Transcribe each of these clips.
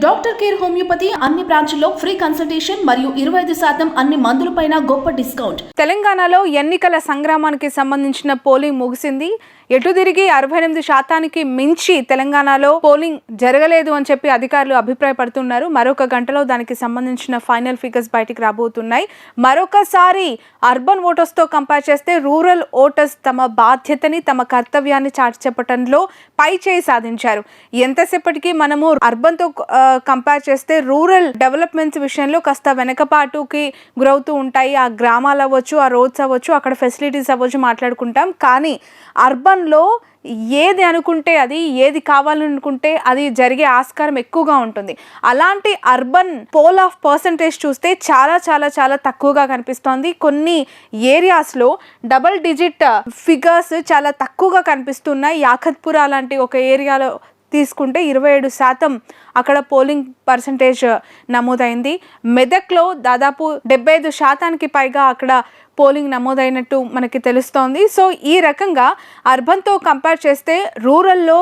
Doctor care homeopathy అన్ని బ్రాంచ్ల్లో free consultation మరియు 25% అన్ని మందులపైన గొప్ప డిస్కౌంట్. తెలంగాణలో ఎన్నికల సంగ్రామానికి సంబంధించిన పోలింగ్ ముగిసింది. ఎటు తిరిగి 68% మించి తెలంగాణలో పోలింగ్ జరగలేదు అని చెప్పి అధికారులు అభిప్రాయపడుతున్నారు. మరొక గంటలో దానికి సంబంధించిన ఫైనల్ ఫిగర్స్ బయటికి రాబోతున్నాయి. మరొకసారి అర్బన్ ఓటర్స్తో కంపేర్ చేస్తే రూరల్ ఓటర్స్ తమ బాధ్యతని, తమ కర్తవ్యాన్ని చాటి చెప్పడంలో పై చేయి సాధించారు. ఎంతసేపటికి మనము అర్బన్తో కంపేర్ చేస్తే రూరల్ డెవలప్మెంట్స్ విషయంలో కాస్త వెనకపాటుకి గురవుతూ ఉంటాయి. ఆ గ్రామాలు అవ్వచ్చు, ఆ రోడ్స్ అవ్వచ్చు, అక్కడ ఫెసిలిటీస్ అవ్వచ్చు మాట్లాడుకుంటాం. కానీ అర్బన్లో ఏది అనుకుంటే అది, ఏది కావాలనుకుంటే అది జరిగే ఆస్కారం ఎక్కువగా ఉంటుంది. అలాంటి అర్బన్ పోల్ ఆఫ్ పర్సంటేజ్ చూస్తే చాలా చాలా చాలా తక్కువగా కనిపిస్తోంది. కొన్ని ఏరియాస్లో డబుల్ డిజిట్ ఫిగర్స్ చాలా తక్కువగా కనిపిస్తున్నాయి. యాఖత్పురా లాంటి ఒక ఏరియాలో తీసుకుంటే 27% అక్కడ పోలింగ్ పర్సంటేజ్ నమోదైంది. మెదక్లో దాదాపు 75% పైగా అక్కడ పోలింగ్ నమోదైనట్టు మనకి తెలుస్తోంది. సో ఈ రకంగా అర్బన్తో కంపేర్ చేస్తే రూరల్లో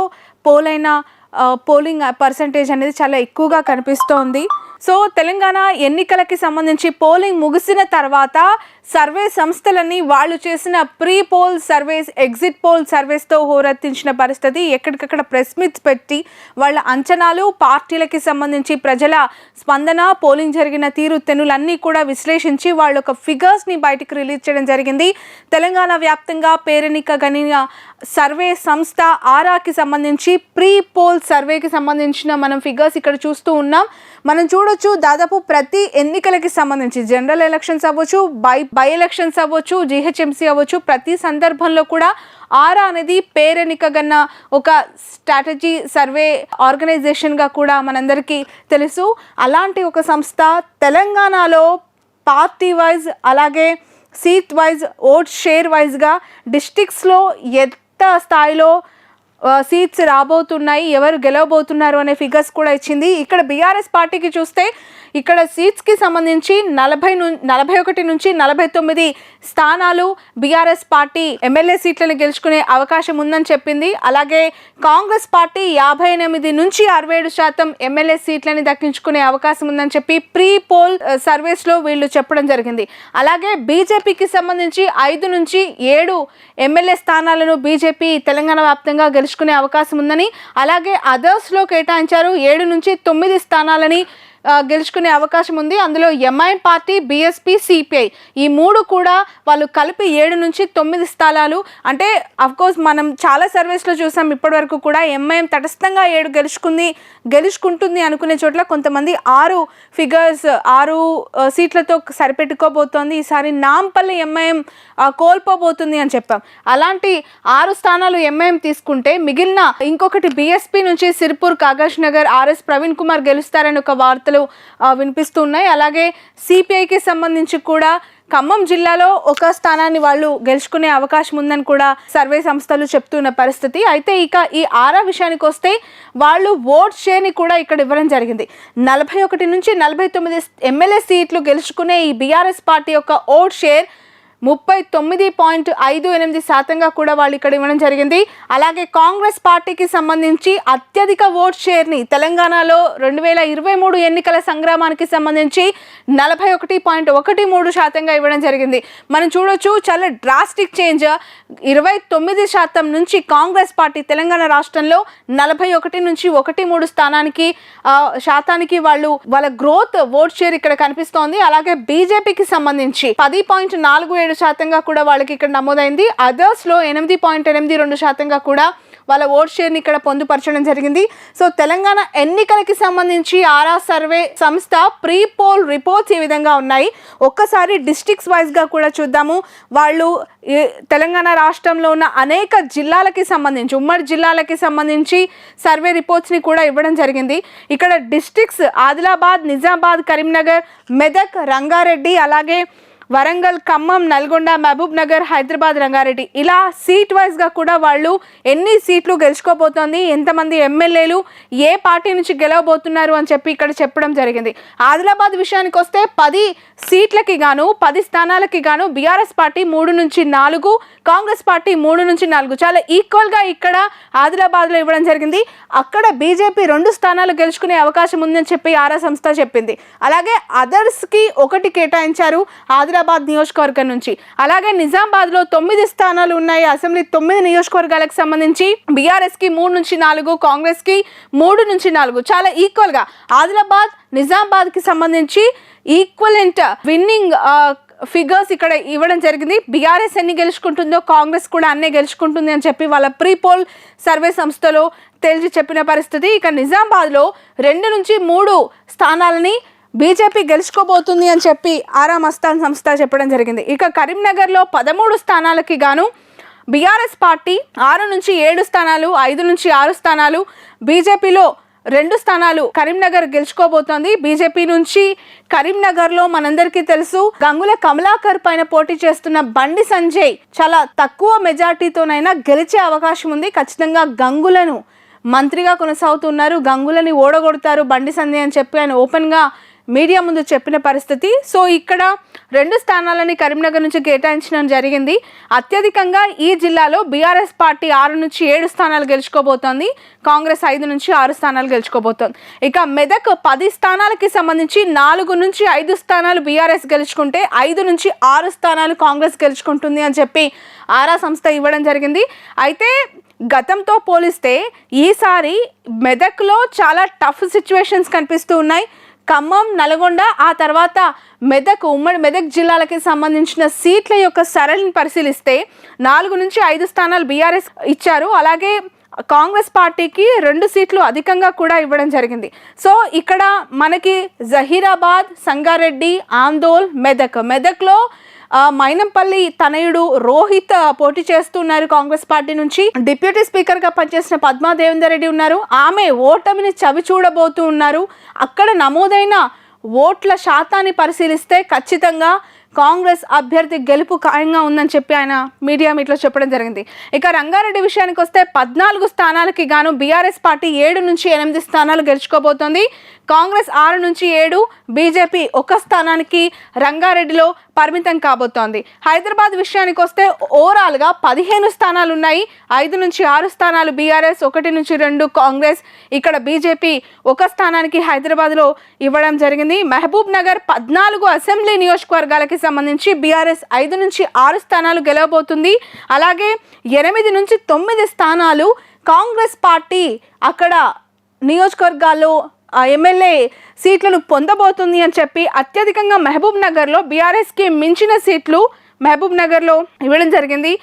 పోలింగ్ పర్సంటేజ్ అనేది చాలా ఎక్కువగా కనిపిస్తోంది. సో తెలంగాణ ఎన్నికలకి సంబంధించి పోలింగ్ ముగిసిన తర్వాత సర్వే సంస్థలన్నీ వాళ్ళు చేసిన pre poll surveys, exit poll సర్వేస్తో హోరెత్తించిన పరిస్థితి. ఎక్కడికక్కడ ప్రెస్ మీట్స్ పెట్టి వాళ్ళ అంచనాలు, పార్టీలకి సంబంధించి ప్రజల స్పందన, పోలింగ్ జరిగిన తీరు తెన్నులన్నీ కూడా విశ్లేషించి వాళ్ళ ఒక ఫిగర్స్ని బయటకు రిలీజ్ చేయడం జరిగింది. తెలంగాణ వ్యాప్తంగా పేరెనిక గణిన సర్వే సంస్థ ఆరాకి సంబంధించి ప్రీ పోల్ సర్వేకి సంబంధించిన మనం ఫిగర్స్ ఇక్కడ చూస్తూ ఉన్నాం. మనం చూడొచ్చు, దాదాపు ప్రతి ఎన్నికలకి సంబంధించి జనరల్ ఎలక్షన్స్ అవ్వచ్చు, బై ఎలక్షన్స్ అవ్వచ్చు, జిహెచ్ఎంసీ అవ్వచ్చు, ప్రతి సందర్భంలో కూడా ఆరా అనేది పేరెనికగన్న ఒక స్ట్రాటజీ సర్వే ఆర్గనైజేషన్గా కూడా మనందరికీ తెలుసు. అలాంటి ఒక సంస్థ తెలంగాణలో పార్టీ వైజ్ అలాగే సీట్ వైజ్, ఓట్ షేర్ వైజ్గా డిస్ట్రిక్ట్స్లో ఎంత స్థాయిలో సీట్స్ రాబోతున్నాయి, ఎవరు గెలవబోతున్నారు అనే ఫిగర్స్ కూడా ఇచ్చింది. ఇక్కడ బీఆర్ఎస్ పార్టీకి చూస్తే ఇక్కడ సీట్స్కి సంబంధించి 41 నుంచి 49 స్థానాలు బీఆర్ఎస్ పార్టీ ఎమ్మెల్యే సీట్లను గెలుచుకునే అవకాశం ఉందని చెప్పింది. అలాగే కాంగ్రెస్ పార్టీ 58 నుంచి 67% ఎమ్మెల్యే సీట్లని దక్కించుకునే అవకాశం ఉందని చెప్పి ప్రీ పోల్ సర్వేస్లో వీళ్ళు చెప్పడం జరిగింది. అలాగే బీజేపీకి సంబంధించి 5 నుంచి 7 ఎమ్మెల్యే స్థానాలను బీజేపీ తెలంగాణ వ్యాప్తంగా గెలుచుకునే అవకాశం ఉందని, అలాగే అదర్స్లో కేటాయించారు 7 నుంచి 9 స్థానాలని గెలుచుకునే అవకాశం ఉంది. అందులో ఎంఐఎం పార్టీ, బీఎస్పీ, సిపిఐ ఈ 3 కూడా వాళ్ళు కలిపి 7 నుంచి 9 స్థానాలు. అంటే అఫ్కోర్స్ మనం చాలా సర్వేస్లో చూసాం ఇప్పటి వరకు కూడా ఎంఐఎం తటస్థంగా 7 గెలుచుకుంటుంది అనుకునే చోట్ల కొంతమంది 6 సీట్లతో సరిపెట్టుకోబోతోంది. ఈసారి నాంపల్లి ఎంఐఎం కోల్పోబోతుంది అని చెప్పాం. అలాంటి 6 స్థానాలు ఎంఐఎం తీసుకుంటే మిగిలిన ఇంకొకటి బీఎస్పీ నుంచి సిర్పూర్, కాగజ్ నగర్, ఆర్ఎస్ ప్రవీణ్ కుమార్ గెలుస్తారని ఒక వార్తలు వినిపిస్తున్నాయి. అలాగే సిపిఐకి సంబంధించి కూడా ఖమ్మం జిల్లాలో ఒక స్థానాన్ని వాళ్ళు గెలుచుకునే అవకాశం ఉందని కూడా సర్వే సంస్థలు చెప్తున్న పరిస్థితి. అయితే ఇక ఈ ఆరా విషయానికి వస్తే వాళ్ళు ఓట్ షేర్ని కూడా ఇక్కడ ఇవ్వడం జరిగింది. 41 నుంచి 49 ఎమ్మెల్యే సీట్లు గెలుచుకునే ఈ బీఆర్ఎస్ పార్టీ యొక్క ఓట్ షేర్ 39.58% కూడా వాళ్ళు ఇక్కడ ఇవ్వడం జరిగింది. అలాగే కాంగ్రెస్ పార్టీకి సంబంధించి అత్యధిక ఓట్ షేర్ని తెలంగాణలో 2023 ఎన్నికల సంగ్రామానికి సంబంధించి 41.13% ఇవ్వడం జరిగింది. మనం చూడొచ్చు, చాలా డ్రాస్టిక్ చేంజ్. 29% నుంచి కాంగ్రెస్ పార్టీ తెలంగాణ రాష్ట్రంలో 41 నుంచి 13 శాతానికి వాళ్ళ గ్రోత్ ఓట్ షేర్ ఇక్కడ కనిపిస్తోంది. అలాగే బీజేపీకి సంబంధించి 10.47% కూడా వాళ్ళకి ఇక్కడ నమోదైంది. అదర్స్లో 8.82% కూడా వాళ్ళ ఓట్ షేర్ని ఇక్కడ పొందుపరచడం జరిగింది. సో తెలంగాణ ఎన్నికలకి సంబంధించి ఆరా సర్వే సంస్థ ప్రీ పోల్ రిపోర్ట్స్ ఈ విధంగా ఉన్నాయి. ఒక్కసారి డిస్ట్రిక్ట్స్ వైజ్గా కూడా చూద్దాము. వాళ్ళు తెలంగాణ రాష్ట్రంలో ఉన్న అనేక జిల్లాలకి సంబంధించి, ఉమ్మడి జిల్లాలకి సంబంధించి సర్వే రిపోర్ట్స్ని కూడా ఇవ్వడం జరిగింది. ఇక్కడ డిస్ట్రిక్ట్స్ ఆదిలాబాద్, నిజామాబాద్, కరీంనగర్, మెదక్, రంగారెడ్డి, అలాగే వరంగల్, ఖమ్మం, నల్గొండ, మహబూబ్ నగర్, హైదరాబాద్, రంగారెడ్డి ఇలా సీట్ వైజ్గా కూడా వాళ్ళు ఎన్ని సీట్లు గెలుచుకోబోతోంది, ఎంతమంది ఎమ్మెల్యేలు ఏ పార్టీ నుంచి గెలవబోతున్నారు అని చెప్పి ఇక్కడ చెప్పడం జరిగింది. ఆదిలాబాద్ విషయానికి వస్తే 10 సీట్లకి గాను 10 స్థానాలకి గాను బీఆర్ఎస్ పార్టీ 3 నుంచి 4, కాంగ్రెస్ పార్టీ 3 నుంచి 4 చాలా ఈక్వల్గా ఇక్కడ ఆదిలాబాద్లో ఇవ్వడం జరిగింది. అక్కడ బీజేపీ 2 స్థానాలు గెలుచుకునే అవకాశం ఉందని చెప్పి ఆరా సంస్థ చెప్పింది. అలాగే అదర్స్కి 1 కేటాయించారు ఆదిలాబాద్ నియోజకవర్గం నుంచి. అలాగే నిజామాబాద్లో 9 స్థానాలు ఉన్నాయి. అసెంబ్లీ 9 నియోజకవర్గాలకు సంబంధించి బీఆర్ఎస్కి 3 నుంచి 4, కాంగ్రెస్కి 3 నుంచి 4 చాలా ఈక్వల్గా ఆదిలాబాద్, నిజామాబాద్కి సంబంధించి ఈక్వలెంట్ విన్నింగ్ ఫిగర్స్ ఇక్కడ ఇవ్వడం జరిగింది. బీఆర్ఎస్ ఎన్ని గెలుచుకుంటుందో కాంగ్రెస్ కూడా అన్నే గెలుచుకుంటుంది అని చెప్పి వాళ్ళ ప్రీపోల్ సర్వే సంస్థలో తేల్చి చెప్పిన పరిస్థితి. ఇక నిజామాబాద్లో 2 నుంచి 3 స్థానాలని బీజేపీ గెలుచుకోబోతుంది అని చెప్పి ఆరా మస్తాన్ సంస్థ చెప్పడం జరిగింది. ఇక కరీంనగర్లో 13 స్థానాలకి గాను బీఆర్ఎస్ పార్టీ 6 నుంచి 7 స్థానాలు, 5 నుంచి 6 స్థానాలు, బీజేపీలో 2 స్థానాలు కరీంనగర్ గెలుచుకోబోతోంది. బీజేపీ నుంచి కరీంనగర్లో మనందరికీ తెలుసు గంగుల కమలాకర్ పైన పోటీ చేస్తున్న బండి సంజయ్ చాలా తక్కువ మెజార్టీతోనైనా గెలిచే అవకాశం ఉంది. ఖచ్చితంగా గంగులను మంత్రిగా కొనసాగుతున్నారు, గంగులని ఓడగొడతారు బండి సంజయ్ అని చెప్పి ఆయన ఓపెన్గా మీడియా ముందు చెప్పిన పరిస్థితి. సో ఇక్కడ 2 స్థానాలని కరీంనగర్ నుంచి కేటాయించడం జరిగింది. అత్యధికంగా ఈ జిల్లాలో బీఆర్ఎస్ పార్టీ 6 నుంచి 7 స్థానాలు గెలుచుకోబోతోంది, కాంగ్రెస్ 5 నుంచి 6 స్థానాలు గెలుచుకోబోతోంది. ఇక మెదక్ 10 స్థానాలకి సంబంధించి 4 నుంచి 5 స్థానాలు బీఆర్ఎస్ గెలుచుకుంటే 5 నుంచి 6 స్థానాలు కాంగ్రెస్ గెలుచుకుంటుంది అని చెప్పి ఆరా సంస్థ ఇవ్వడం జరిగింది. అయితే గతంతో పోలిస్తే ఈసారి మెదక్లో చాలా టఫ్ సిచ్యువేషన్స్ కనిపిస్తూ ఉన్నాయి. ఖమ్మం, నల్గొండ, ఆ తర్వాత మెదక్, ఉమ్మడి మెదక్ జిల్లాలకి సంబంధించిన సీట్ల యొక్క సరళిని పరిశీలిస్తే 4 నుంచి 5 స్థానాలు బీఆర్ఎస్ ఇచ్చారు. అలాగే కాంగ్రెస్ పార్టీకి 2 సీట్లు అధికంగా కూడా ఇవ్వడం జరిగింది. సో ఇక్కడ మనకి జహీరాబాద్, సంగారెడ్డి, ఆందోల్, మెదక్లో మైనంపల్లి తనయుడు రోహిత్ పోటీ చేస్తున్నారు కాంగ్రెస్ పార్టీ నుంచి. డిప్యూటీ స్పీకర్ గా పనిచేసిన పద్మా దేవేందర్ రెడ్డి ఉన్నారు, ఆమె ఓటమిని చవి చూడబోతూ ఉన్నారు. అక్కడ నమోదైన ఓట్ల శాతాన్ని పరిశీలిస్తే ఖచ్చితంగా కాంగ్రెస్ అభ్యర్థి గెలుపు ఖాయంగా ఉందని చెప్పి ఆయన మీడియా మీట్లో చెప్పడం జరిగింది. ఇక రంగారెడ్డి విషయానికి వస్తే 14 స్థానాలకి గాను బీఆర్ఎస్ పార్టీ 7 నుంచి 8 స్థానాలు గెలుచుకోబోతోంది, కాంగ్రెస్ 6 నుంచి 7, బీజేపీ 1 స్థానానికి రంగారెడ్డిలో పరిమితం కాబోతోంది. హైదరాబాద్ విషయానికి వస్తే ఓవరాల్గా 15 స్థానాలు ఉన్నాయి. 5 నుంచి 6 స్థానాలు బీఆర్ఎస్, 1 నుంచి 2 కాంగ్రెస్. ఇక్కడ బీజేపీ 1 స్థానానికి హైదరాబాద్లో ఇవ్వడం జరిగింది. మహబూబ్ నగర్ 14 అసెంబ్లీ నియోజకవర్గాలకి సంబంధించి బీఆర్ఎస్ 5 నుంచి 6 స్థానాలు గెలవబోతుంది. అలాగే 8 నుంచి 9 స్థానాలు కాంగ్రెస్ పార్టీ అక్కడ నియోజకవర్గాల్లో ఎమ్మెల్యే సీట్లను పొందబోతుంది అని చెప్పి అత్యధికంగా మహబూబ్ నగర్లో బీఆర్ఎస్కి మించిన సీట్లు మహబూబ్ నగర్లో ఇవ్వడం జరిగింది.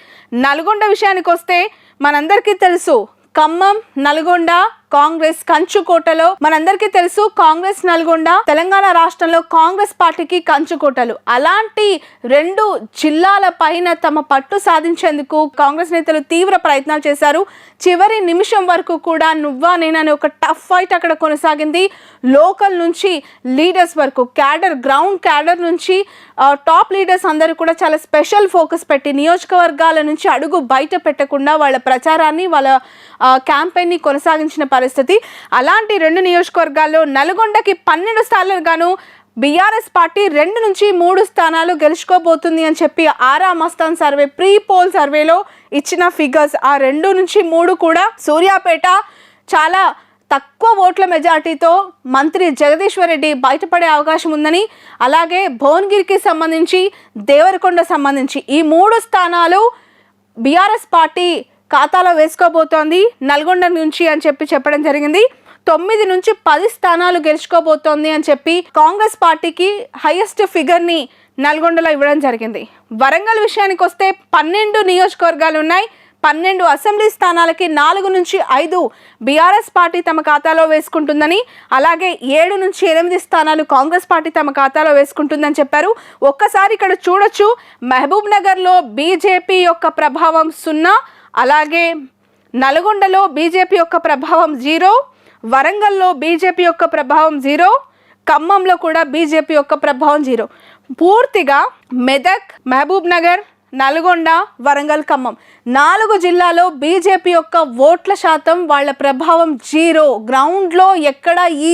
నల్గొండ విషయానికి వస్తే మనందరికీ తెలుసు ఖమ్మం, నల్గొండ కాంగ్రెస్ కంచుకోటలో మనందరికీ తెలుసు. కాంగ్రెస్ నల్గొండ తెలంగాణ రాష్ట్రంలో కాంగ్రెస్ పార్టీకి కంచుకోటలు. అలాంటి 2 జిల్లాల పైన తమ పట్టు సాధించేందుకు కాంగ్రెస్ నేతలు తీవ్ర ప్రయత్నాలు చేశారు. చివరి నిమిషం వరకు కూడా నువ్వా నేనని ఒక టఫ్ ఫైట్ అక్కడ కొనసాగింది. లోకల్ నుంచి లీడర్స్ వరకు గ్రౌండ్ క్యాడర్ నుంచి టాప్ లీడర్స్ అందరూ కూడా చాలా స్పెషల్ ఫోకస్ పెట్టి నియోజకవర్గాల నుంచి అడుగు బయట పెట్టకుండా వాళ్ళ ప్రచారాన్ని వాళ్ళ క్యాంపెయిన్ని కొనసాగించిన పరిస్థితి. అలాంటి 2 నియోజకవర్గాల్లో నల్గొండకి 12 స్థానాలు గాను బీఆర్ఎస్ పార్టీ 2 నుంచి 3 స్థానాలు గెలుచుకోబోతుంది అని చెప్పి ఆరా మస్తాన్ సర్వే ప్రీ పోల్ సర్వేలో ఇచ్చిన ఫిగర్స్. ఆ 2 నుంచి 3 కూడా సూర్యాపేట చాలా తక్కువ ఓట్ల మెజార్టీతో మంత్రి జగదీశ్వర్ రెడ్డి బయటపడే అవకాశం ఉందని, అలాగే భువనగిరికి సంబంధించి దేవరకొండ సంబంధించి ఈ 3 స్థానాలు బీఆర్ఎస్ పార్టీ ఖాతాలో వేసుకోబోతోంది నల్గొండ నుంచి అని చెప్పి చెప్పడం జరిగింది. 9 నుంచి 10 స్థానాలు గెలుచుకోబోతోంది అని చెప్పి కాంగ్రెస్ పార్టీకి హైయెస్ట్ ఫిగర్ని నల్గొండలో ఇవ్వడం జరిగింది. వరంగల్ విషయానికి వస్తే 12 నియోజకవర్గాలు ఉన్నాయి. 12 అసెంబ్లీ స్థానాలకి 4 నుంచి 5 బీఆర్ఎస్ పార్టీ తమ ఖాతాలో వేసుకుంటుందని, అలాగే 7 నుంచి 8 స్థానాలు కాంగ్రెస్ పార్టీ తమ ఖాతాలో వేసుకుంటుందని చెప్పారు. ఒక్కసారి ఇక్కడ చూడొచ్చు, మహబూబ్ నగర్లో బీజేపీ యొక్క ప్రభావం 0, అలాగే నల్గొండలో బీజేపీ యొక్క ప్రభావం 0, వరంగల్లో బీజేపీ యొక్క ప్రభావం 0, ఖమ్మంలో కూడా బీజేపీ యొక్క ప్రభావం జీరో. పూర్తిగా మెదక్, మహబూబ్ నగర్, నల్గొండ, వరంగల్, ఖమ్మం 4 జిల్లాలో బీజేపీ యొక్క ఓట్ల శాతం, వాళ్ళ ప్రభావం జీరో. గ్రౌండ్లో ఎక్కడ ఈ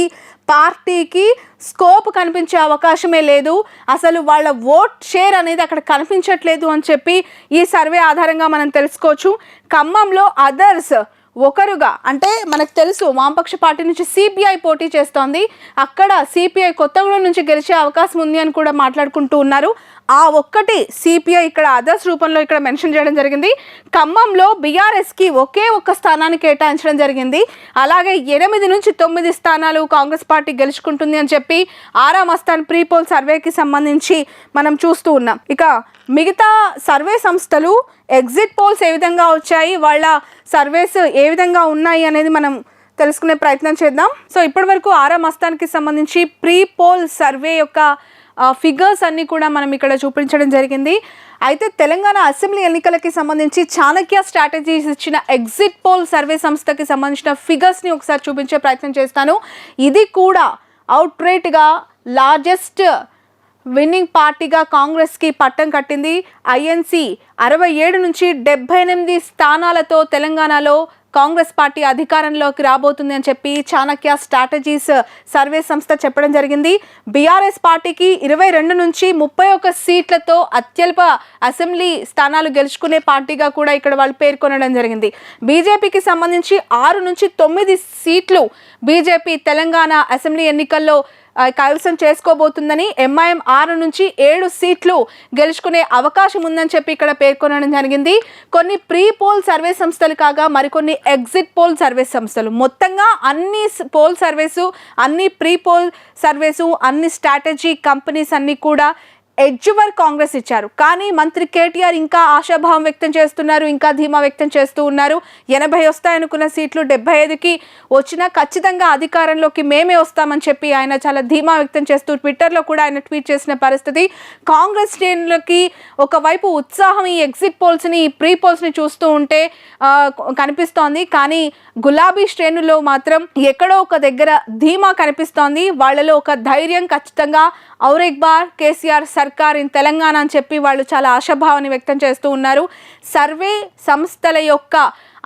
పార్టీకి స్కోప్ కనిపించే అవకాశమే లేదు. అసలు వాళ్ళ ఓట్ షేర్ అనేది అక్కడ కనిపించట్లేదు అని చెప్పి ఈ సర్వే ఆధారంగా మనం తెలుసుకోవచ్చు. ఖమ్మంలో అదర్స్ ఒకరుగా, అంటే మనకు తెలుసు వామపక్ష పార్టీ నుంచి సిపిఐ పోటీ చేస్తోంది, అక్కడ సిపిఐ కొత్తగూడెం నుంచి గెలిచే అవకాశం ఉంది అని కూడా మాట్లాడుకుంటూ ఉన్నారు. ఆ ఒక్కటి సిపిఐ ఇక్కడ అదర్స్ రూపంలో ఇక్కడ మెన్షన్ చేయడం జరిగింది. ఖమ్మంలో బీఆర్ఎస్కి ఒకే ఒక్క స్థానాన్ని కేటాయించడం జరిగింది. అలాగే 8 నుంచి 9 స్థానాలు కాంగ్రెస్ పార్టీ గెలుచుకుంటుంది అని చెప్పి ఆరా మస్తాన్ ప్రీ పోల్ సర్వేకి సంబంధించి మనం చూస్తూ ఉన్నాం. ఇక మిగతా సర్వే సంస్థలు ఎగ్జిట్ పోల్స్ ఏ విధంగా వచ్చాయి, వాళ్ళ సర్వేస్ ఏ విధంగా ఉన్నాయి అనేది మనం తెలుసుకునే ప్రయత్నం చేద్దాం. సో ఇప్పటి వరకు ఆరా మస్తాన్కి సంబంధించి ప్రీ పోల్ సర్వే యొక్క ఫిగర్స్ అన్నీ కూడా మనం ఇక్కడ చూపించడం జరిగింది. అయితే తెలంగాణ అసెంబ్లీ ఎన్నికలకి సంబంధించి చాణక్య స్ట్రాటజీస్ ఇచ్చిన ఎగ్జిట్ పోల్ సర్వే సంస్థకి సంబంధించిన ఫిగర్స్ని ఒకసారి చూపించే ప్రయత్నం చేస్తాను. ఇది కూడా అవుట్ రేట్గా లార్జెస్ట్ విన్నింగ్ పార్టీగా కాంగ్రెస్కి పట్టం కట్టింది. ఐఎన్సి 67 నుంచి 78 స్థానాలతో తెలంగాణలో కాంగ్రెస్ పార్టీ అధికారంలోకి రాబోతుంది అని చెప్పి చాణక్య స్ట్రాటజీస్ సర్వే సంస్థ చెప్పడం జరిగింది. బీఆర్ఎస్ పార్టీకి 22 నుంచి 31 సీట్లతో అత్యల్ప అసెంబ్లీ స్థానాలు గెలుచుకునే పార్టీగా కూడా ఇక్కడ వాళ్ళు పేర్కొనడం జరిగింది. బీజేపీకి సంబంధించి 6 నుంచి 9 సీట్లు బీజేపీ తెలంగాణ అసెంబ్లీ ఎన్నికల్లో కైవసం చేసుకోబోతుందని, ఎంఐఎం 6 నుంచి 7 సీట్లు గెలుచుకునే అవకాశం ఉందని చెప్పి ఇక్కడ పేర్కొనడం జరిగింది. కొన్ని ప్రీ పోల్ సర్వే సంస్థలు కాగా మరికొన్ని ఎగ్జిట్ పోల్ సర్వే సంస్థలు, మొత్తంగా అన్ని పోల్ సర్వేసు, అన్ని ప్రీ పోల్ సర్వేసు, అన్ని స్ట్రాటజీ కంపెనీస్ అన్నీ కూడా ఎడ్జ్వర్ కాంగ్రెస్ ఇచ్చారు. కానీ మంత్రి కేటీఆర్ ఇంకా ఆశాభావం వ్యక్తం చేస్తున్నారు, ఇంకా ధీమా వ్యక్తం చేస్తూ ఉన్నారు. 80 వస్తాయనుకున్న సీట్లు 75కి వచ్చినా ఖచ్చితంగా అధికారంలోకి మేమే వస్తామని చెప్పి ఆయన చాలా ధీమా వ్యక్తం చేస్తూ ట్విట్టర్లో కూడా ఆయన ట్వీట్ చేసిన పరిస్థితి. కాంగ్రెస్ శ్రేణులకి ఒకవైపు ఉత్సాహం ఈ ఎగ్జిట్ పోల్స్ని, ఈ ప్రీ పోల్స్ని చూస్తూ ఉంటే కనిపిస్తోంది. కానీ గులాబీ శ్రేణుల్లో మాత్రం ఎక్కడో ఒక దగ్గర ధీమా కనిపిస్తోంది. వాళ్ళలో ఒక ధైర్యం, ఖచ్చితంగా ఔరేక్ బార్ కేసీఆర్ సర్కార్ ఇన్ తెలంగాణ అని చెప్పి వాళ్ళు చాలా ఆశాభావాన్ని వ్యక్తం చేస్తూ ఉన్నారు. సర్వే సంస్థల యొక్క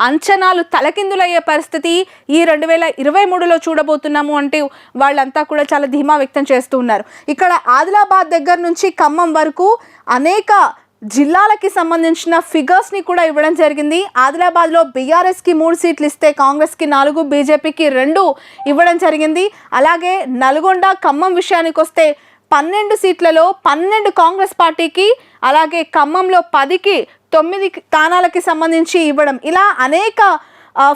అంచనాలు తలకిందులయ్యే పరిస్థితి ఈ 2023లో చూడబోతున్నాము అంటే వాళ్ళంతా కూడా చాలా ధీమా వ్యక్తం చేస్తూ ఉన్నారు. ఇక్కడ ఆదిలాబాద్ దగ్గర నుంచి ఖమ్మం వరకు అనేక జిల్లాలకి సంబంధించిన ఫిగర్స్ని కూడా ఇవ్వడం జరిగింది. ఆదిలాబాద్లో బీఆర్ఎస్కి 3 సీట్లు ఇస్తే కాంగ్రెస్కి 4, బీజేపీకి 2 ఇవ్వడం జరిగింది. అలాగే నల్గొండ, ఖమ్మం విషయానికి వస్తే 12 సీట్లలో 12 కాంగ్రెస్ పార్టీకి, అలాగే ఖమ్మంలో 10కి 9 స్థానాలకి సంబంధించి ఇవ్వడం, ఇలా అనేక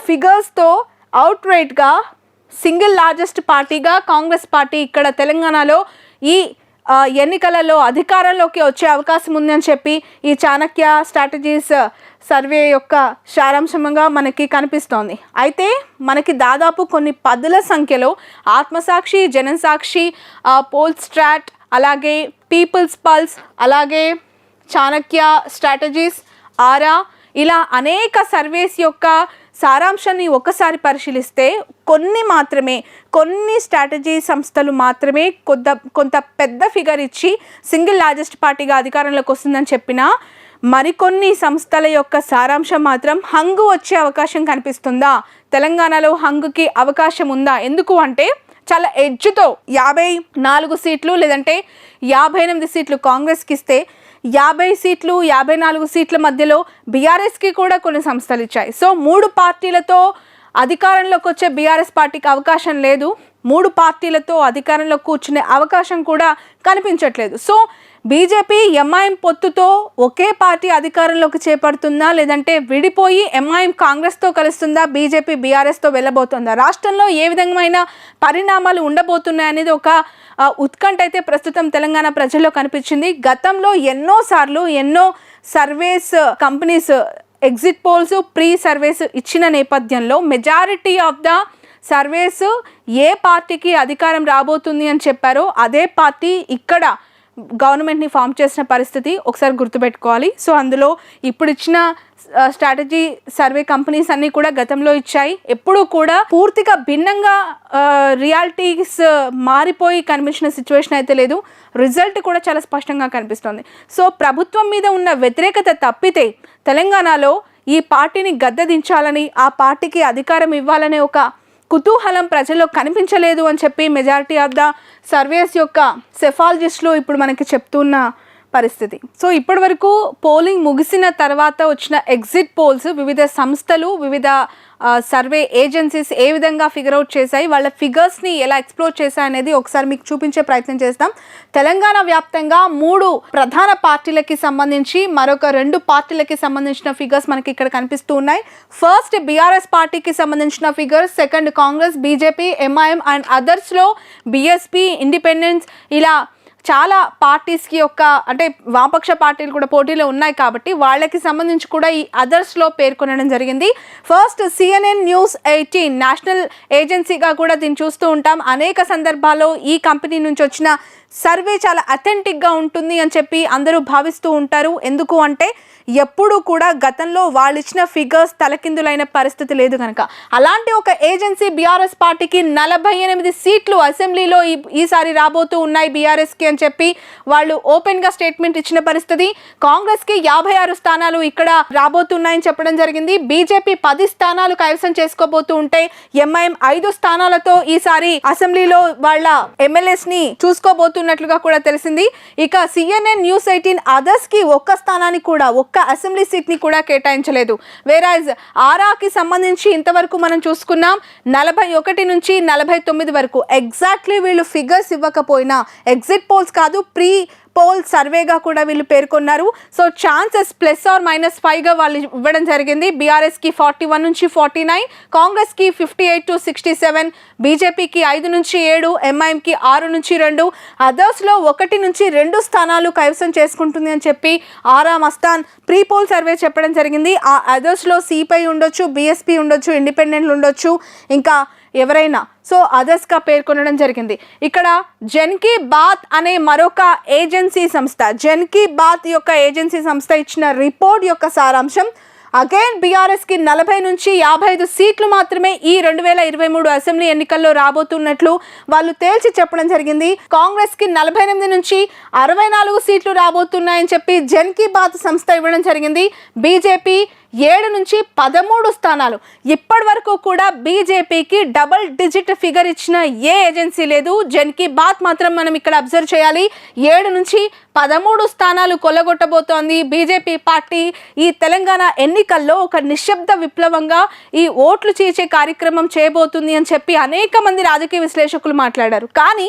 ఫిగర్స్తో అవుట్ రైట్గా సింగిల్ లార్జెస్ట్ పార్టీగా కాంగ్రెస్ పార్టీ ఇక్కడ తెలంగాణలో ఈ ఎన్నికలలో అధికారంలోకి వచ్చే అవకాశం ఉందని చెప్పి ఈ చాణక్య స్ట్రాటజీస్ సర్వే యొక్క సారాంశంగా మనకి కనిపిస్తోంది. అయితే మనకి దాదాపు కొన్ని 10ల సంఖ్యలో ఆత్మసాక్షి, జనసాక్షి, పోల్ స్ట్రాట్, అలాగే పీపుల్స్ పల్స్, అలాగే చాణక్య స్ట్రాటజీస్, ఆరా, ఇలా అనేక సర్వేస్ యొక్క సారాంశాన్ని ఒకసారి పరిశీలిస్తే కొన్ని స్ట్రాటజీ సంస్థలు మాత్రమే కొంత పెద్ద ఫిగర్ ఇచ్చి సింగిల్ లార్జెస్ట్ పార్టీగా అధికారంలోకి వస్తుందని చెప్పినా మరికొన్ని సంస్థల యొక్క సారాంశం మాత్రం హంగు వచ్చే అవకాశం కనిపిస్తుందా, తెలంగాణలో హంగుకి అవకాశం ఉందా? ఎందుకు అంటే చాలా ఎడ్జ్తో 54 సీట్లు లేదంటే 58 సీట్లు కాంగ్రెస్కి ఇస్తే 50 సీట్లు 54 సీట్ల మధ్యలో బీఆర్ఎస్కి కూడా కొన్ని సంస్థలు ఇచ్చాయి. సో 3 పార్టీలతో అధికారంలోకి వచ్చే బీఆర్ఎస్ పార్టీకి అవకాశం లేదు, 3 పార్టీలతో అధికారంలో కూర్చునే అవకాశం కూడా కనిపించట్లేదు. సో బీజేపీ ఎంఐఎం పొత్తుతో ఒకే పార్టీ అధికారంలోకి చేపడుతుందా, లేదంటే విడిపోయి ఎంఐఎం కాంగ్రెస్తో కలుస్తుందా, బీజేపీ బీఆర్ఎస్తో వెళ్ళబోతుందా, రాష్ట్రంలో ఏ విధమైన పరిణామాలు ఉండబోతున్నాయనేది ఒక ఉత్కంఠ అయితే ప్రస్తుతం తెలంగాణ ప్రజల్లో కనిపించింది. గతంలో ఎన్నో surveys companies exit polls, pre surveys ఇచ్చిన నేపథ్యంలో మెజారిటీ ఆఫ్ ద సర్వేస్ ఏ పార్టీకి అధికారం రాబోతుంది అని చెప్పారో అదే పార్టీ ఇక్కడ గవర్నమెంట్ని ఫామ్ చేసిన పరిస్థితి ఒకసారి గుర్తుపెట్టుకోవాలి. సో అందులో ఇప్పుడు ఇచ్చిన స్ట్రాటజీ సర్వే కంపెనీస్ అన్నీ కూడా గతంలో ఇచ్చాయి. ఎప్పుడూ కూడా పూర్తిగా భిన్నంగా రియాలిటీస్ మారిపోయి కనిపించిన సిచ్యువేషన్ అయితే లేదు. రిజల్ట్ కూడా చాలా స్పష్టంగా కనిపిస్తుంది. సో ప్రభుత్వం మీద ఉన్న వ్యతిరేకత తప్పితే తెలంగాణలో ఈ పార్టీని గద్దెదించాలని, ఆ పార్టీకి అధికారం ఇవ్వాలనే ఒక కుతూహలం ప్రజల్లో కనిపించలేదు అని చెప్పి మెజారిటీ ఆఫ్ ద సర్వేస్ యొక్క సెఫాలజిస్టులు ఇప్పుడు మనకి చెప్తున్న పరిస్థితి. సో ఇప్పటి వరకు పోలింగ్ ముగిసిన తర్వాత వచ్చిన ఎగ్జిట్ పోల్స్ వివిధ సంస్థలు, వివిధ సర్వే ఏజెన్సీస్ ఏ విధంగా ఫిగర్ అవుట్ చేశాయి, వాళ్ళ ఫిగర్స్ని ఎలా ఎక్స్ప్లోర్ చేశాయి అనేది ఒకసారి మీకు చూపించే ప్రయత్నం చేస్తాం. తెలంగాణ వ్యాప్తంగా 3 ప్రధాన పార్టీలకి సంబంధించి మరొక 2 పార్టీలకి సంబంధించిన ఫిగర్స్ మనకి ఇక్కడ కనిపిస్తూ ఉన్నాయి. ఫస్ట్ బీఆర్ఎస్ పార్టీకి సంబంధించిన figures, second Congress, BJP, MIM and అదర్స్లో బీఎస్పీ, ఇండిపెండెన్స్, ఇలా చాలా పార్టీస్కి అంటే వామపక్ష పార్టీలు కూడా పోటీలో ఉన్నాయి కాబట్టి వాళ్ళకి సంబంధించి కూడా ఈ అదర్స్లో పేర్కొనడం జరిగింది. ఫస్ట్ CNN News 18 నేషనల్ ఏజెన్సీగా కూడా దీన్ని చూస్తూ ఉంటాం. అనేక సందర్భాల్లో ఈ కంపెనీ నుంచి వచ్చిన సర్వే చాలా అథెంటిక్గా ఉంటుంది అని చెప్పి అందరూ భావిస్తూ ఉంటారు. ఎందుకు అంటే ఎప్పుడూ కూడా గతంలో వాళ్ళు ఇచ్చిన ఫిగర్స్ తలకిందులైన పరిస్థితి లేదు కనుక. అలాంటి ఒక ఏజెన్సీ బీఆర్ఎస్ పార్టీకి 48 సీట్లు అసెంబ్లీలో ఈసారి రాబోతూ ఉన్నాయి బీఆర్ఎస్కి అని చెప్పి వాళ్ళు ఓపెన్గా స్టేట్మెంట్ ఇచ్చిన పరిస్థితి. కాంగ్రెస్కి 56 స్థానాలు ఇక్కడ రాబోతున్నాయని చెప్పడం జరిగింది. బీజేపీ 10 స్థానాలు కైవసం చేసుకోబోతూ ఉంటే ఎంఐఎం 5 స్థానాలతో ఈసారి అసెంబ్లీలో వాళ్ళ ఎమ్మెల్యేస్ని చూసుకోబోతున్నట్లుగా కూడా తెలిసింది. ఇక CNN News 18 అదర్స్కి ఒక్క స్థానాన్ని కూడా, ఒక్క అసెంబ్లీ సీట్ ని కూడా కేటాయించలేదు. వేరాజ్ ఆరాకి సంబంధించి ఇంతవరకు మనం చూసుకున్నాం 41 నుంచి 49 వరకు. ఎగ్జాక్ట్లీ వీళ్ళు ఫిగర్స్ ఇవ్వకపోయినా ఎగ్జిట్ పోల్స్ కాదు, ప్రీ పోల్ సర్వేగా కూడా వీళ్ళు పేర్కొన్నారు. సో ఛాన్సెస్ +or-5గా వాళ్ళు ఇవ్వడం జరిగింది. బీఆర్ఎస్కి 41 నుంచి 49, కాంగ్రెస్కి 58 to 67, బీజేపీకి 5 నుంచి 7, ఎంఐఎంకి 6 నుంచి 2, అదర్స్లో 1 నుంచి 2 స్థానాలు కైవసం చేసుకుంటుంది అని చెప్పి ఆరా మస్తాన్ ప్రీ పోల్ సర్వే చెప్పడం జరిగింది. ఆ అదర్స్లో సిపిఐ ఉండొచ్చు, బీఎస్పీ ఉండొచ్చు, ఇండిపెండెంట్లు ఉండొచ్చు, ఇంకా ఎవరైనా. సో అదర్స్గా పేర్కొనడం జరిగింది. ఇక్కడ జన్ కీ బాత్ అనే మరొక ఏజెన్సీ సంస్థ, జన్ కీ బాత్ యొక్క ఏజెన్సీ సంస్థ ఇచ్చిన రిపోర్ట్ యొక్క సారాంశం, అగైన్ బీఆర్ఎస్కి 40 నుంచి 55 సీట్లు మాత్రమే ఈ 2023 అసెంబ్లీ ఎన్నికల్లో రాబోతున్నట్లు వాళ్ళు తేల్చి చెప్పడం జరిగింది. కాంగ్రెస్కి 48 నుంచి 64 సీట్లు రాబోతున్నాయని చెప్పి జన్ కీ బాత్ సంస్థ ఇవ్వడం జరిగింది. బీజేపీ 7 నుంచి 13 స్థానాలు. ఇప్పటి వరకు కూడా బీజేపీకి డబుల్ డిజిట్ ఫిగర్ ఇచ్చిన ఏ ఏజెన్సీ లేదు. జన్ కీ బాత్ మాత్రం మనం ఇక్కడ అబ్జర్వ్ చేయాలి, 7 నుంచి 13 స్థానాలు కొల్లగొట్టబోతోంది బీజేపీ పార్టీ. ఈ తెలంగాణ ఎన్నికల్లో ఒక నిశ్శబ్ద విప్లవంగా ఈ ఓట్లు చీల్చే కార్యక్రమం చేయబోతుంది అని చెప్పి అనేక మంది రాజకీయ విశ్లేషకులు మాట్లాడారు. కానీ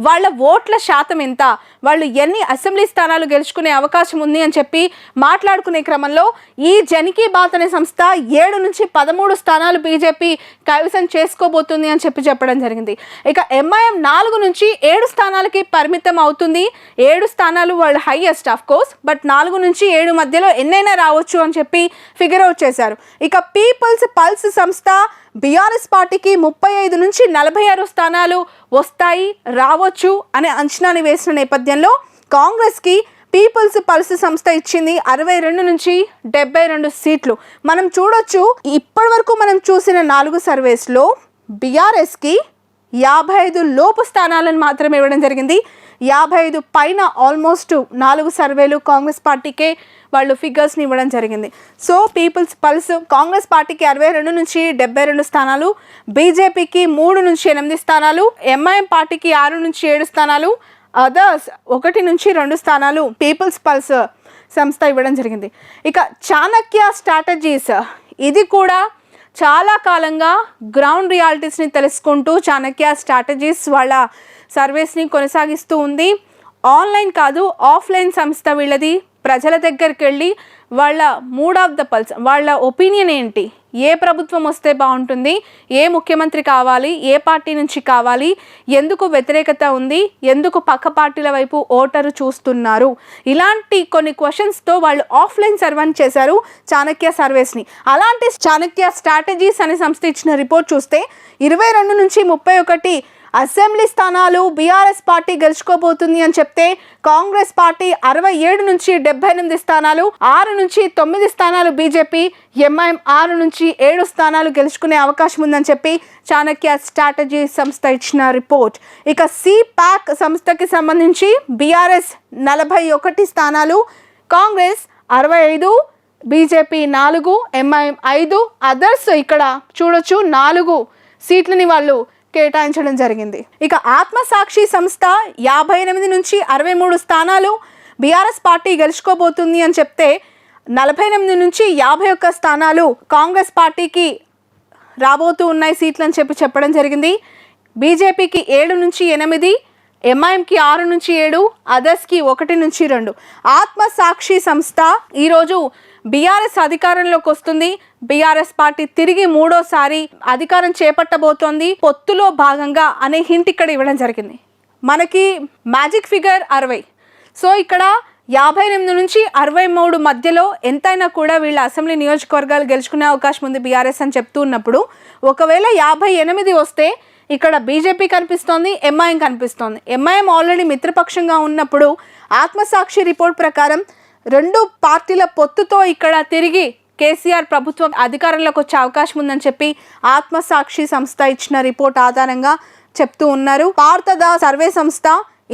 వాళ్ళ ఓట్ల శాతం ఎంత, వాళ్ళు ఎన్ని అసెంబ్లీ స్థానాలు గెలుచుకునే అవకాశం ఉంది అని చెప్పి మాట్లాడుకునే క్రమంలో ఈ జన్ కీ బాత్ అనే సంస్థ 7 నుంచి 13 స్థానాలు బీజేపీ కైవసం చేసుకోబోతుంది అని చెప్పడం జరిగింది. ఇక ఎంఐఎం 4 నుంచి 7 స్థానాలకి పరిమితం అవుతుంది. 7 స్థానాలు వాళ్ళు హైయెస్ట్ ఆఫ్ కోర్స్, బట్ 4 నుంచి 7 మధ్యలో ఎన్నైనా రావచ్చు అని చెప్పి ఫిగర్ అవుట్ చేశారు. ఇక పీపుల్స్ పల్స్ సంస్థ బీఆర్ఎస్ పార్టీకి 35 నుంచి 46 స్థానాలు వస్తాయి, రావచ్చు అనే అంచనాని వేసిన నేపథ్యంలో కాంగ్రెస్కి పీపుల్స్ పల్స్ సంస్థ ఇచ్చింది 62 నుంచి 72 సీట్లు. మనం చూడొచ్చు, ఇప్పటి వరకు మనం చూసిన 4 సర్వేస్లో బీఆర్ఎస్కి 55 లోపు స్థానాలను మాత్రమే ఇవ్వడం జరిగింది. 55 పైన ఆల్మోస్ట్ 4 సర్వేలు కాంగ్రెస్ పార్టీకే వాళ్ళు ఫిగర్స్ని ఇవ్వడం జరిగింది. సో పీపుల్స్ పల్స్ కాంగ్రెస్ పార్టీకి 62 నుంచి 72 స్థానాలు, బీజేపీకి 3 నుంచి 8 స్థానాలు, ఎంఐఎం పార్టీకి 6 నుంచి 7 స్థానాలు, అదర్స్ 1 నుంచి 2 స్థానాలు పీపుల్స్ పల్స్ సంస్థ ఇవ్వడం జరిగింది. ఇక చాణక్య స్ట్రాటజీస్, ఇది కూడా చాలా కాలంగా గ్రౌండ్ రియాలిటీస్ని తెలుసుకుంటూ చాణక్య స్ట్రాటజీస్ వాళ్ళ సర్వేస్ని కొనసాగిస్తూ ఉంది. ఆన్లైన్ కాదు, ఆఫ్లైన్ సంస్థ వీళ్ళది. ప్రజల దగ్గరికి వెళ్ళి వాళ్ళ మూడ్ ఆఫ్ ద పల్స్, వాళ్ళ ఒపీనియన్ ఏంటి, ఏ ప్రభుత్వం వస్తే బాగుంటుంది, ఏ ముఖ్యమంత్రి కావాలి, ఏ పార్టీ నుంచి కావాలి, ఎందుకు వ్యతిరేకత ఉంది, ఎందుకు పక్క పార్టీల వైపు ఓటరు చూస్తున్నారు, ఇలాంటి కొన్ని క్వశ్చన్స్తో వాళ్ళు ఆఫ్లైన్ సర్వే చేశారు చాణక్య సర్వేస్ని. అలాంటి చాణక్య స్ట్రాటజీస్ అనే సంస్థ ఇచ్చిన రిపోర్ట్ చూస్తే 22 నుంచి 31 అసెంబ్లీ స్థానాలు బీఆర్ఎస్ పార్టీ గెలుచుకోబోతుంది అని చెప్తే కాంగ్రెస్ పార్టీ 67 నుంచి 78 స్థానాలు, 6 నుంచి 9 స్థానాలు బీజేపీ, ఎంఐఎం 6 నుంచి 7 స్థానాలు గెలుచుకునే అవకాశం ఉందని చెప్పి చాణక్య స్ట్రాటజీ సంస్థ ఇచ్చిన రిపోర్ట్. ఇక సిపాక్ సంస్థకి సంబంధించి బీఆర్ఎస్ 41 స్థానాలు, కాంగ్రెస్ 65, బీజేపీ 4, ఎంఐఎం 5, అదర్స్ ఇక్కడ చూడొచ్చు 4 సీట్లని వాళ్ళు కేటాయించడం జరిగింది. ఇక ఆత్మసాక్షి సంస్థ 58 నుంచి 63 స్థానాలు బీఆర్ఎస్ పార్టీ గెలుచుకోబోతుంది అని చెప్తే 48 నుంచి 51 స్థానాలు కాంగ్రెస్ పార్టీకి రాబోతూ ఉన్నాయి సీట్లు అని చెప్పడం జరిగింది. బీజేపీకి 7 నుంచి 8, ఎంఐఎంకి 6 నుంచి 7, అదర్స్కి 1 నుంచి 2. ఆత్మసాక్షి సంస్థ ఈరోజు బీఆర్ఎస్ అధికారంలోకి వస్తుంది, బీఆర్ఎస్ పార్టీ తిరిగి 3వసారి అధికారం చేపట్టబోతోంది పొత్తులో భాగంగా అనే హింట్ ఇక్కడ ఇవ్వడం జరిగింది. మనకి మ్యాజిక్ ఫిగర్ 60. సో ఇక్కడ 58 నుంచి 63 మధ్యలో ఎంతైనా కూడా వీళ్ళ అసెంబ్లీ నియోజకవర్గాలు గెలుచుకునే అవకాశం ఉంది బీఆర్ఎస్ అని చెప్తూ ఉన్నప్పుడు, ఒకవేళ 58 వస్తే ఇక్కడ బీజేపీ కనిపిస్తోంది, ఎంఐఎం కనిపిస్తోంది. ఎంఐఎం ఆల్రెడీ మిత్రపక్షంగా ఉన్నప్పుడు ఆత్మసాక్షి రిపోర్ట్ ప్రకారం 2 పార్టీల పొత్తుతో ఇక్కడ తిరిగి కేసీఆర్ ప్రభుత్వం అధికారంలోకి వచ్చే అవకాశం ఉందని చెప్పి ఆత్మసాక్షి సంస్థ ఇచ్చిన రిపోర్ట్ ఆధారంగా చెప్తూ ఉన్నారు. భారతద సర్వే సంస్థ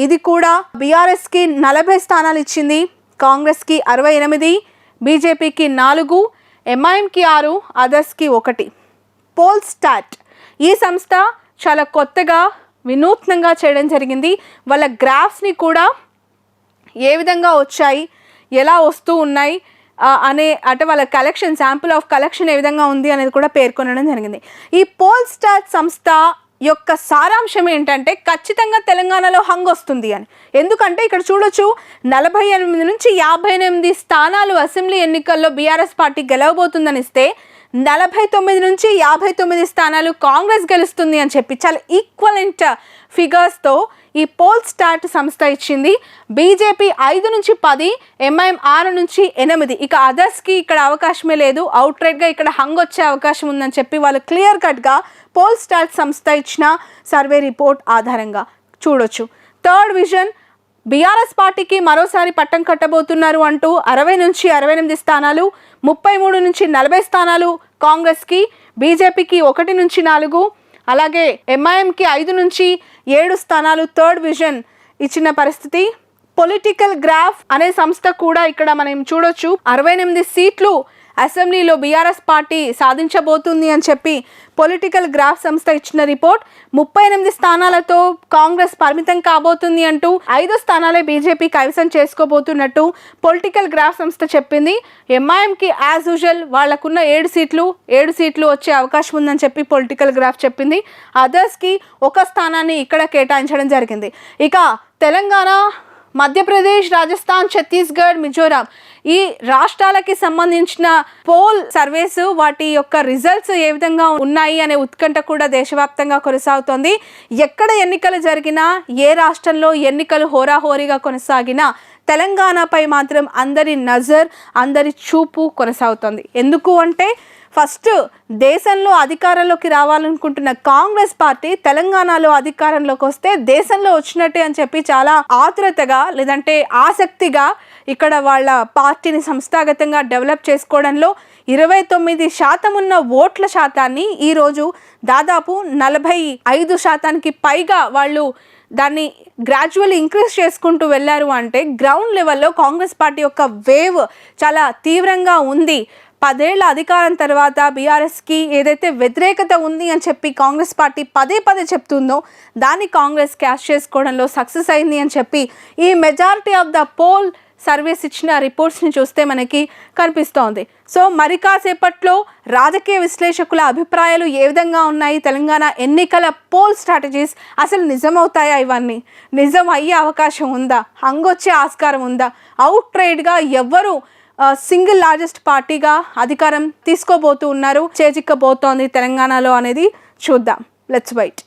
ఇది కూడా బీఆర్ఎస్కి 40 స్థానాలు ఇచ్చింది, కాంగ్రెస్కి 68, బీజేపీకి 4, ఎంఐఎంకి 6, అదర్స్కి 1. పోల్ స్టాట్ ఈ సంస్థ చాలా కొత్తగా వినూత్నంగా చేయడం జరిగింది. వాళ్ళ గ్రాఫ్స్ని కూడా ఏ విధంగా వచ్చాయి, ఎలా వస్తూ ఉన్నాయి అనే అంటే వాళ్ళ కలెక్షన్, శాంపుల్ ఆఫ్ కలెక్షన్ ఏ విధంగా ఉంది అనేది కూడా పేర్కొనడం జరిగింది. ఈ పోల్ స్టాట్ సంస్థ యొక్క సారాంశం ఏంటంటే ఖచ్చితంగా తెలంగాణలో హంగ్ వస్తుంది అని. ఎందుకంటే ఇక్కడ చూడొచ్చు 48 నుంచి 58 స్థానాలు అసెంబ్లీ ఎన్నికల్లో బీఆర్ఎస్ పార్టీ గెలవబోతుందని ఇస్తే 49 నుంచి 59 స్థానాలు కాంగ్రెస్ గెలుస్తుంది అని చెప్పి చాలా ఈక్వలెంట్ ఫిగర్స్తో ఈ పోల్ స్టాట్ సంస్థ ఇచ్చింది. బీజేపీ 5 నుంచి 10, ఎంఐఎం 6 నుంచి 8. ఇక అదర్స్కి ఇక్కడ అవకాశమే లేదు, అవుట్రైట్గా ఇక్కడ హంగ్ వచ్చే అవకాశం ఉందని చెప్పి వాళ్ళు క్లియర్ కట్గా పోల్ స్టాట్ సంస్థ ఇచ్చిన సర్వే రిపోర్ట్ ఆధారంగా చూడొచ్చు. థర్డ్ విజన్ బీఆర్ఎస్ పార్టీకి మరోసారి పట్టం కట్టబోతున్నారు అంటూ 60 నుంచి 68 స్థానాలు, 33 నుంచి 40 స్థానాలు కాంగ్రెస్కి, బీజేపీకి 1 నుంచి 4, అలాగే ఎంఐఎంకి 5 నుంచి 7 స్థానాలు థర్డ్ విజన్ ఇచ్చిన పరిస్థితి. పొలిటికల్ గ్రాఫ్ అనే సంస్థ కూడా ఇక్కడ మనం చూడొచ్చు 68 సీట్లు అసెంబ్లీలో బీఆర్ఎస్ పార్టీ సాధించబోతుంది అని చెప్పి పొలిటికల్ గ్రాఫ్ సంస్థ ఇచ్చిన రిపోర్ట్. 38 స్థానాలతో కాంగ్రెస్ పరిమితం కాబోతుంది అంటూ 5 స్థానాలే బీజేపీ కైవసం చేసుకోబోతున్నట్టు పొలిటికల్ గ్రాఫ్ సంస్థ చెప్పింది. ఎంఐఎంకి యాజ్ యూజువల్ వాళ్లకున్న 7 సీట్లు వచ్చే అవకాశం ఉందని చెప్పి పొలిటికల్ గ్రాఫ్ చెప్పింది. అదర్స్కి 1 స్థానాన్ని ఇక్కడ కేటాయించడం జరిగింది. ఇక తెలంగాణ, మధ్యప్రదేశ్, రాజస్థాన్, ఛత్తీస్గఢ్, మిజోరాం ఈ రాష్ట్రాలకి సంబంధించిన పోల్ సర్వేస్ వాటి యొక్క రిజల్ట్స్ ఏ విధంగా ఉన్నాయి అనే ఉత్కంఠ కూడా దేశవ్యాప్తంగా కొనసాగుతోంది. ఎక్కడ ఎన్నికలు జరిగినా, ఏ రాష్ట్రంలో ఎన్నికలు హోరాహోరీగా కొనసాగినా తెలంగాణపై మాత్రం అందరి నజర్, అందరి చూపు కొనసాగుతోంది. ఎందుకు అంటే ఫస్ట్ దేశంలో అధికారంలోకి రావాలనుకుంటున్న కాంగ్రెస్ పార్టీ తెలంగాణలో అధికారంలోకి వస్తే దేశంలో వచ్చినట్టే అని చెప్పి చాలా ఆతురతగా లేదంటే ఆసక్తిగా ఇక్కడ వాళ్ళ పార్టీని సంస్థాగతంగా డెవలప్ చేసుకోవడంలో 29% ఉన్న ఓట్ల శాతాన్ని ఈరోజు దాదాపు 45% పైగా వాళ్ళు దాన్ని గ్రాడ్యువల్లీ ఇంక్రీజ్ చేసుకుంటూ వెళ్ళారు. అంటే గ్రౌండ్ లెవెల్లో కాంగ్రెస్ పార్టీ యొక్క వేవ్ చాలా తీవ్రంగా ఉంది. 10 ఏళ్ల అధికారం తర్వాత బీఆర్ఎస్కి ఏదైతే వ్యతిరేకత ఉంది అని చెప్పి కాంగ్రెస్ పార్టీ పదే చెప్తుందో దాన్ని కాంగ్రెస్ క్యాష్ చేసుకోవడంలో సక్సెస్ అయింది అని చెప్పి ఈ majority of the poll surveys ఇచ్చిన రిపోర్ట్స్ని చూస్తే మనకి కనిపిస్తోంది. సో మరి కాసేపట్లో రాజకీయ విశ్లేషకుల అభిప్రాయాలు ఏ విధంగా ఉన్నాయి, తెలంగాణ ఎన్నికల పోల్ స్ట్రాటజీస్ అసలు నిజమవుతాయా, ఇవన్నీ నిజం అయ్యే అవకాశం ఉందా, హంగొచ్చే ఆస్కారం ఉందా, అవుట్ రైడ్గా ఎవరు సింగిల్ లార్జెస్ట్ పార్టీగా అధికారం తీసుకోబోతూ ఉన్నారు, చేజిక్కబోతోంది తెలంగాణలో అనేది చూద్దాం. Let's wait.